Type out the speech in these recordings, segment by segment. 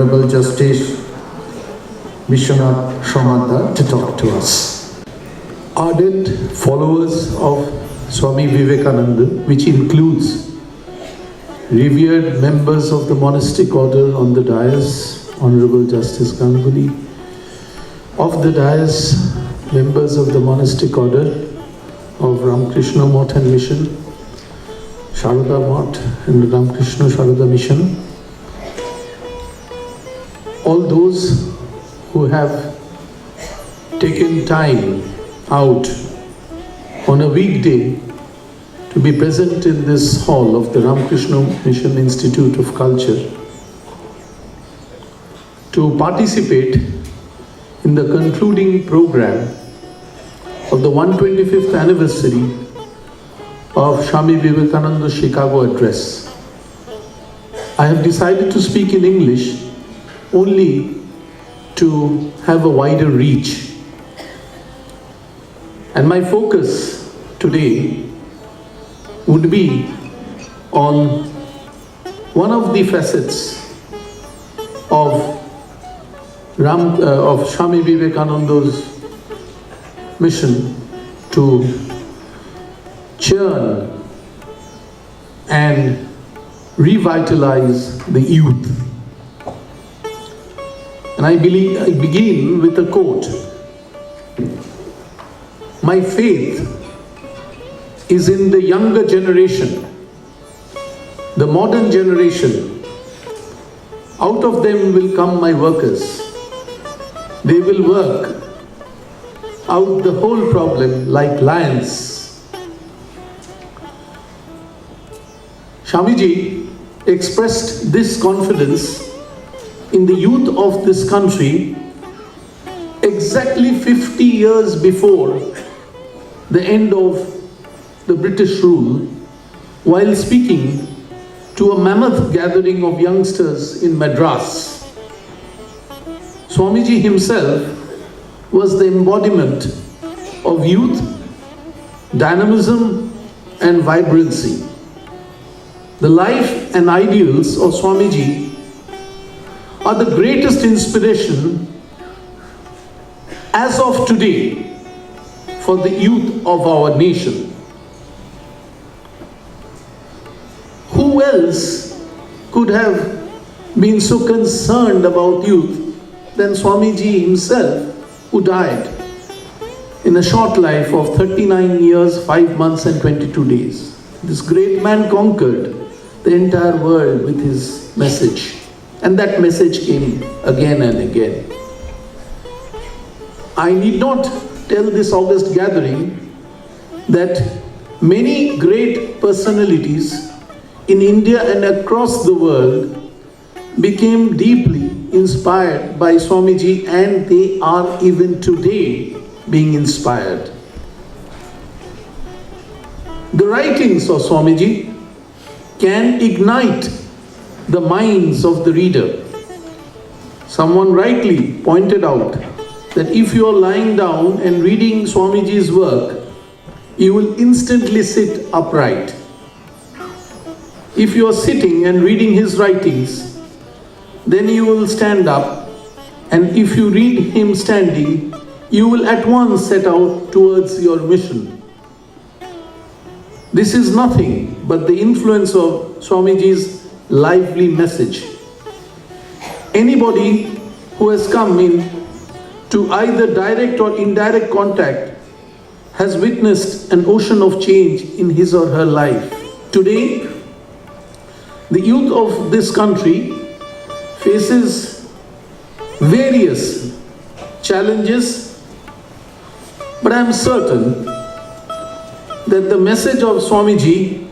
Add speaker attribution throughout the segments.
Speaker 1: Honorable Justice BiswanathSomaddar to talk to us. Ardent followers of Swami Vivekananda, which includes revered members of the monastic order on the dais, Honorable Justice Ganguly, of the dais, members of the monastic order of Ramakrishna Math and Mission, Sharada Math and Ramakrishna Sharada Mission, all those who have taken time out on a weekday to be present in this hall of the Ramakrishna Mission Institute of Culture, to participate in the concluding program of the 125th anniversary of Swami Vivekananda's Chicago address. I have decided to speak in English only to have a wider reach. And my focus today would be on one of the facets of Swami Vivekananda's mission to churn and revitalize the youth. And I begin with a quote. My faith is in the younger generation, the modern generation. Out of them will come my workers. They will work out the whole problem like lions. Swamiji expressed this confidence in the youth of this country exactly 50 years before the end of the British rule, while speaking to a mammoth gathering of youngsters in Madras. Swamiji himself was the embodiment of youth, dynamism and vibrancy. The life and ideals of Swamiji are the greatest inspiration as of today for the youth of our nation. Who else could have been so concerned about youth than Swamiji himself, who died in a short life of 39 years, 5 months and 22 days. This great man conquered the entire world with his message. And that message came again and again. I need not tell this august gathering that many great personalities in India and across the world became deeply inspired by Swamiji, and they are even today being inspired. The writings of Swamiji can ignite the minds of the reader. Someone rightly pointed out that if you are lying down and reading Swamiji's work, you will instantly sit upright. If you are sitting and reading his writings, then you will stand up, and if you read him standing, you will at once set out towards your mission. This is nothing but the influence of Swamiji's lively message. Anybody who has come in to either direct or indirect contact has witnessed an ocean of change in his or her life. Today, the youth of this country faces various challenges, but I am certain that the message of Swamiji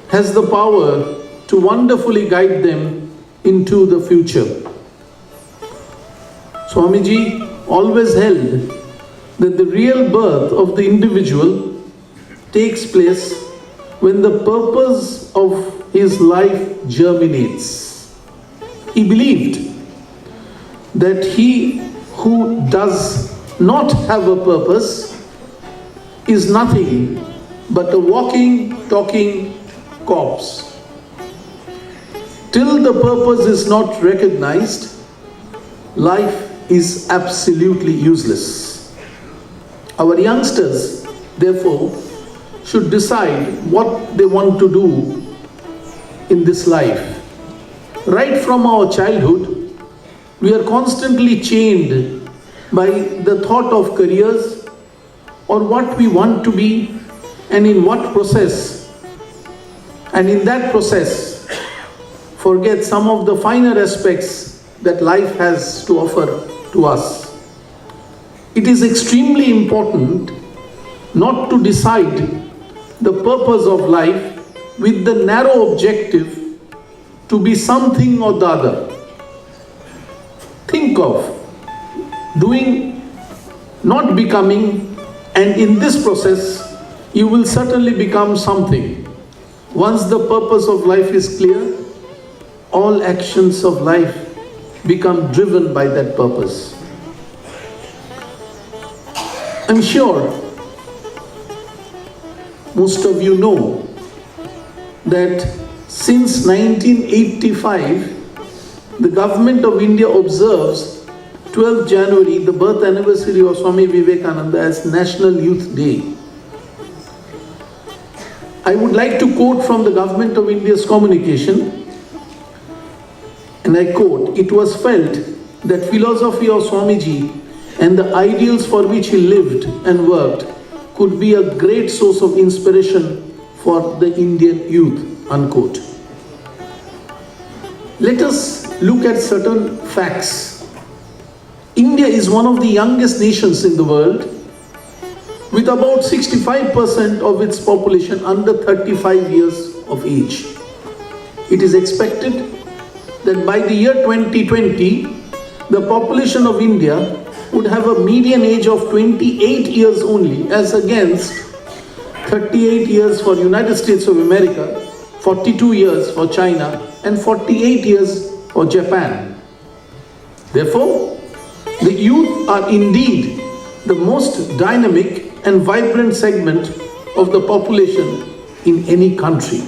Speaker 1: has the power to wonderfully guide them into the future. Swamiji always held that the real birth of the individual takes place when the purpose of his life germinates. He believed that he who does not have a purpose is nothing but a walking, talking corpse. Till the purpose is not recognized, life is absolutely useless. Our youngsters, therefore, should decide what they want to do in this life. Right from our childhood, we are constantly chained by the thought of careers or what we want to be and in what process. And in that process, forget some of the finer aspects that life has to offer to us. It is extremely important not to decide the purpose of life with the narrow objective to be something or the other. Think of doing, not becoming, and in this process, you will certainly become something. Once the purpose of life is clear, all actions of life become driven by that purpose. I'm sure most of you know that since 1985, the government of India observes 12th January, the birth anniversary of Swami Vivekananda, as National Youth Day. I would like to quote from the government of India's communication, and I quote, "It was felt that philosophy of Swamiji and the ideals for which he lived and worked could be a great source of inspiration for the Indian youth," unquote. Let us look at certain facts. India is one of the youngest nations in the world, with about 65% of its population under 35 years of age. It is expected that by the year 2020, the population of India would have a median age of 28 years only, as against 38 years for United States of America, 42 years for China, and 48 years for Japan. Therefore, the youth are indeed the most dynamic and vibrant segment of the population in any country.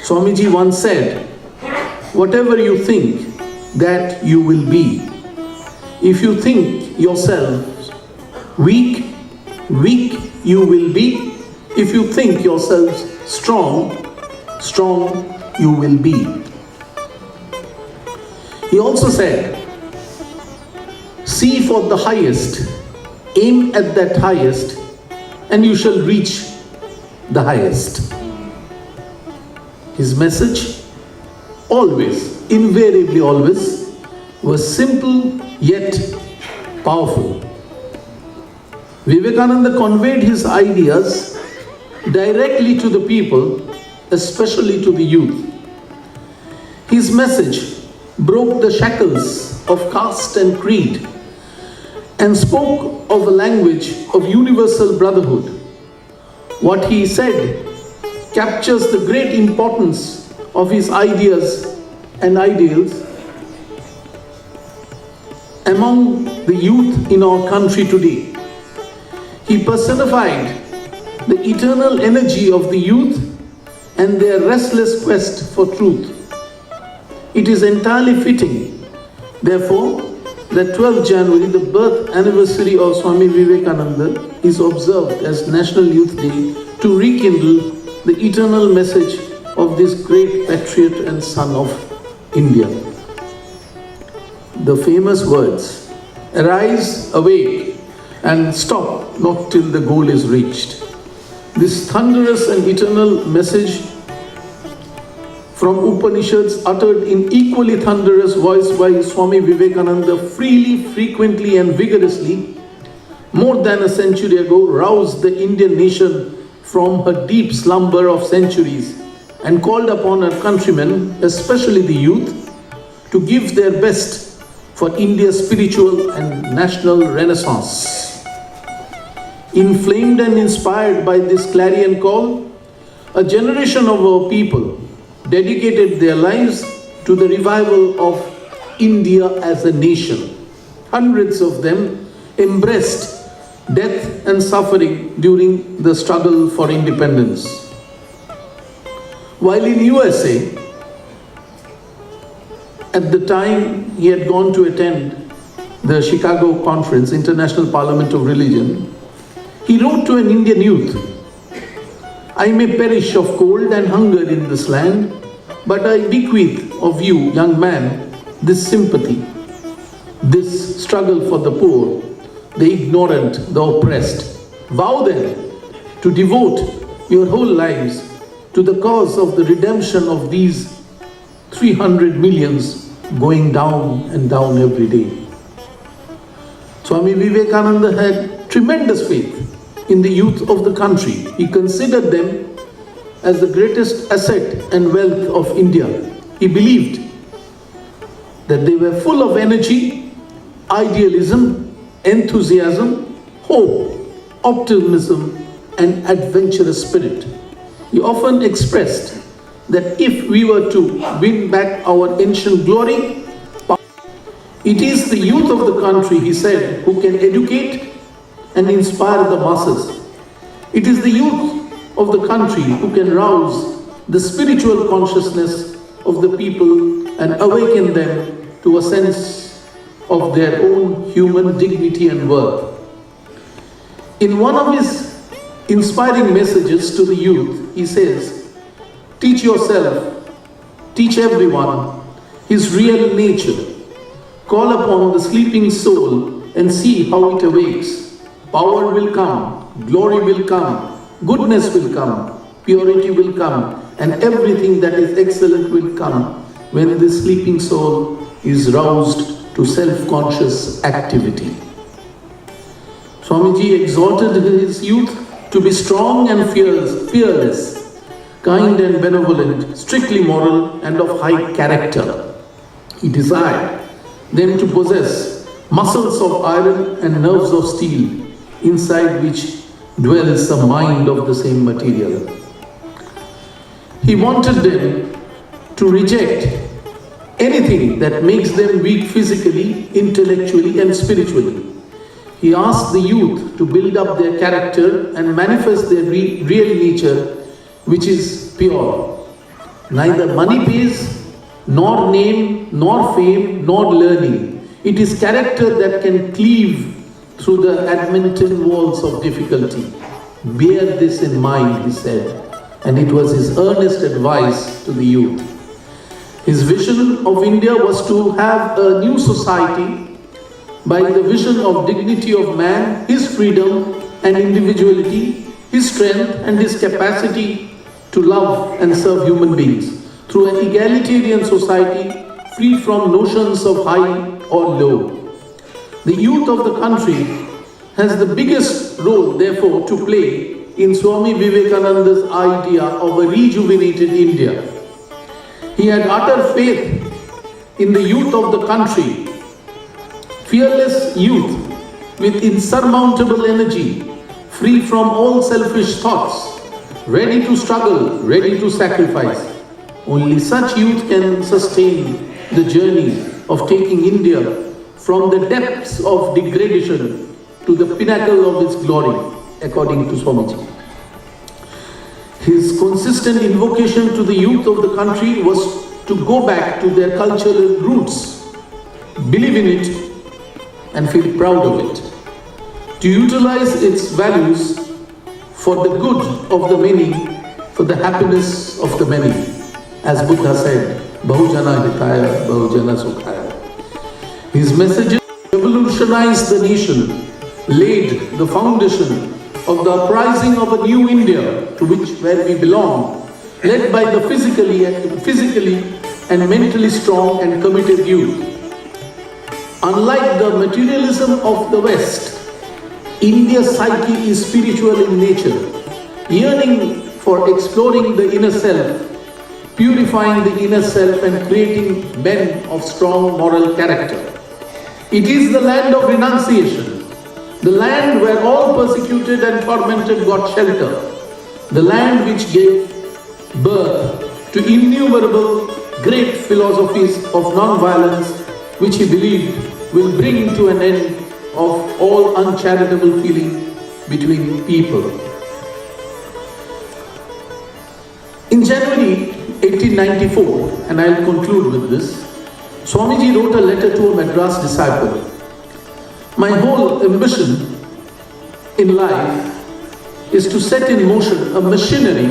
Speaker 1: Swamiji once said, "Whatever you think, that you will be. If you think yourself weak, weak you will be. If you think yourselves strong, strong you will be." He also said, "See for the highest, aim at that highest, and you shall reach the highest." His message always, invariably always, was simple yet powerful. Vivekananda conveyed his ideas directly to the people, especially to the youth. His message broke the shackles of caste and creed and spoke of a language of universal brotherhood. What he said captures the great importance of his ideas and ideals among the youth in our country today. He personified the eternal energy of the youth and their restless quest for truth. It is entirely fitting, therefore, that 12th January, the birth anniversary of Swami Vivekananda, is observed as National Youth Day to rekindle the eternal message of this great patriot and son of India. The famous words, "Arise, awake, and stop not till the goal is reached." This thunderous and eternal message from Upanishads, uttered in equally thunderous voice by Swami Vivekananda, freely, frequently and vigorously, more than a century ago, roused the Indian nation from her deep slumber of centuries and called upon her countrymen, especially the youth, to give their best for India's spiritual and national renaissance. Inflamed and inspired by this clarion call, a generation of our people dedicated their lives to the revival of India as a nation. Hundreds of them embraced death and suffering during the struggle for independence. While in USA, at the time he had gone to attend the Chicago Conference, International Parliament of Religion, he wrote to an Indian youth, "I may perish of cold and hunger in this land, but I bequeath of you, young man, this sympathy, this struggle for the poor, the ignorant, the oppressed. Vow then to devote your whole lives to the cause of the redemption of these 300 millions going down and down every day." Swami Vivekananda had tremendous faith in the youth of the country. He considered them as the greatest asset and wealth of India. He believed that they were full of energy, idealism, enthusiasm, hope, optimism, and adventurous spirit. He often expressed that if we were to win back our ancient glory, it is the youth of the country, he said, who can educate and inspire the masses. It is the youth of the country who can rouse the spiritual consciousness of the people and awaken them to a sense of their own human dignity and worth. In one of his inspiring messages to the youth, he says, "Teach yourself, teach everyone his real nature. Call upon the sleeping soul and see how it awakes. Power will come, glory will come, goodness will come, purity will come, and everything that is excellent will come when the sleeping soul is roused to self-conscious activity." Swamiji exhorted his youth to be strong and fearless, kind and benevolent, strictly moral and of high character. He desired them to possess muscles of iron and nerves of steel, inside which dwells a mind of the same material. He wanted them to reject anything that makes them weak physically, intellectually, and spiritually. He asked the youth to build up their character and manifest their real nature, which is pure. Neither money pays, nor name, nor fame, nor learning. It is character that can cleave through the adamantine walls of difficulty. Bear this in mind, he said, and it was his earnest advice to the youth. His vision of India was to have a new society by the vision of dignity of man, his freedom and individuality, his strength and his capacity to love and serve human beings through an egalitarian society free from notions of high or low. The youth of the country has the biggest role, therefore, to play in Swami Vivekananda's idea of a rejuvenated India. He had utter faith in the youth of the country, fearless youth with insurmountable energy, free from all selfish thoughts, ready to struggle, ready to sacrifice. Only such youth can sustain the journey of taking India from the depths of degradation to the pinnacle of its glory, according to Swamiji. His consistent invocation to the youth of the country was to go back to their cultural roots, believe in it, and feel proud of it, to utilize its values for the good of the many, for the happiness of the many. As Buddha said, Bahujana Hitaya, Bahujana Sukhaya. His messages revolutionized the nation, laid the foundation of the uprising of a new India to where we belong, led by the physically and mentally strong and committed youth. Unlike the materialism of the West, India's psyche is spiritual in nature, yearning for exploring the inner self, purifying the inner self and creating men of strong moral character. It is the land of renunciation, the land where all persecuted and tormented got shelter, the land which gave birth to innumerable great philosophies of non-violence, which he believed will bring to an end of all uncharitable feeling between people. In January 1894, and I'll conclude with this, Swamiji wrote a letter to a Madras disciple. My whole ambition in life is to set in motion a machinery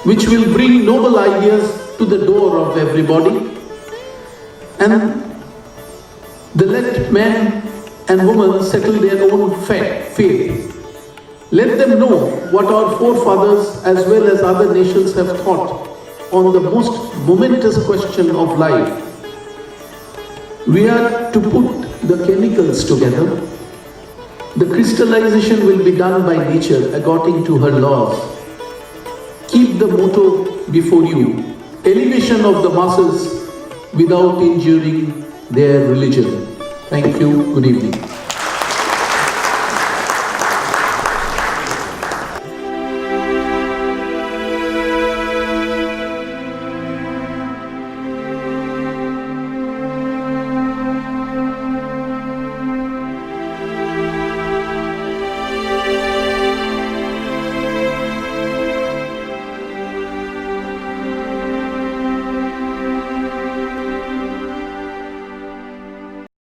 Speaker 1: which will bring noble ideas to the door of everybody, and let men and women settle their own faith. Let them know what our forefathers as well as other nations have thought on the most momentous question of life. We are to put the chemicals together. The crystallization will be done by nature according to her laws. Keep the motto before you: elevation of the masses without injuring their religion. Thank you. Good evening.